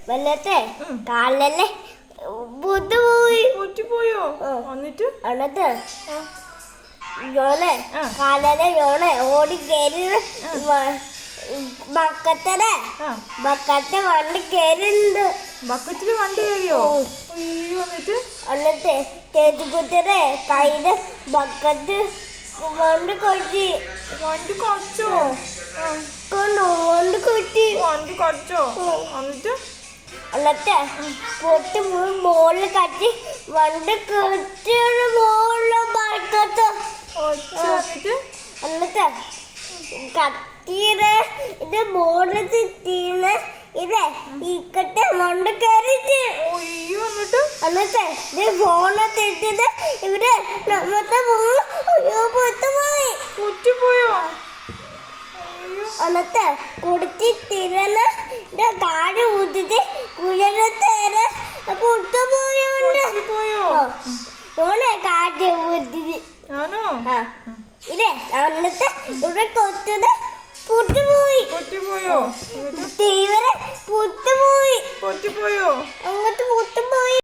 വല്ലത്തെ കാലല്ലേ പൊട്ടുപോയി. പൊട്ടിപ്പോയോ? എന്നിട്ട് എന്നിട്ട് യോനെ കാലല്ലേ യോനെ ഓടി കയറി ബക്കത്തെ വണ്ടി കയറിണ്ട്. ബക്കറ്റില് വണ്ടി കയറിയോ? അയ്യോ. എന്നിട്ട് ചേച്ചിക്കുട്ടിയുടെ കയ്യില് ബക്കറ്റ് വണ്ടി കൊച്ചി. വണ്ടി കച്ചോ? വണ്ടി കൊച്ചി. വണ്ടി കച്ചോ? എന്നിട്ട് പൊട്ടി മോളിൽ കത്തി വണ്ടി കെട്ടിയുടെ മോളിലെ ബക്കത്ത്. എന്നിട്ട് കത്തിയുടെ ഇത് മോളിൽ തിരിന്ന് ഇത് ഇക്കട്ടെ മണ്ട കയറിട്ട്. എന്നിട്ട് ഇത് ഫോണ് തെറ്റിട്ട് ഇവിടെ നമ്മത്തെ പൊട്ടിപ്പോയോ? എന്നിട്ട് കുടിച്ച് തിരന്ന് താഴെ ഊത്തിട്ട് കുഴലത്തേരെ പൊട്ടുപോയോണ്ട് ഓനെ കാറ്റ് ഊത്തിട്ട് ഇല്ലേ. എന്നിട്ട് ഇവിടെ കൊച്ചത് പൊട്ടുപോയി. തീവരെ പൊട്ടുപോയി. പൊട്ടിപ്പോയോ? അങ്ങോട്ട് പൊട്ടുപോയി.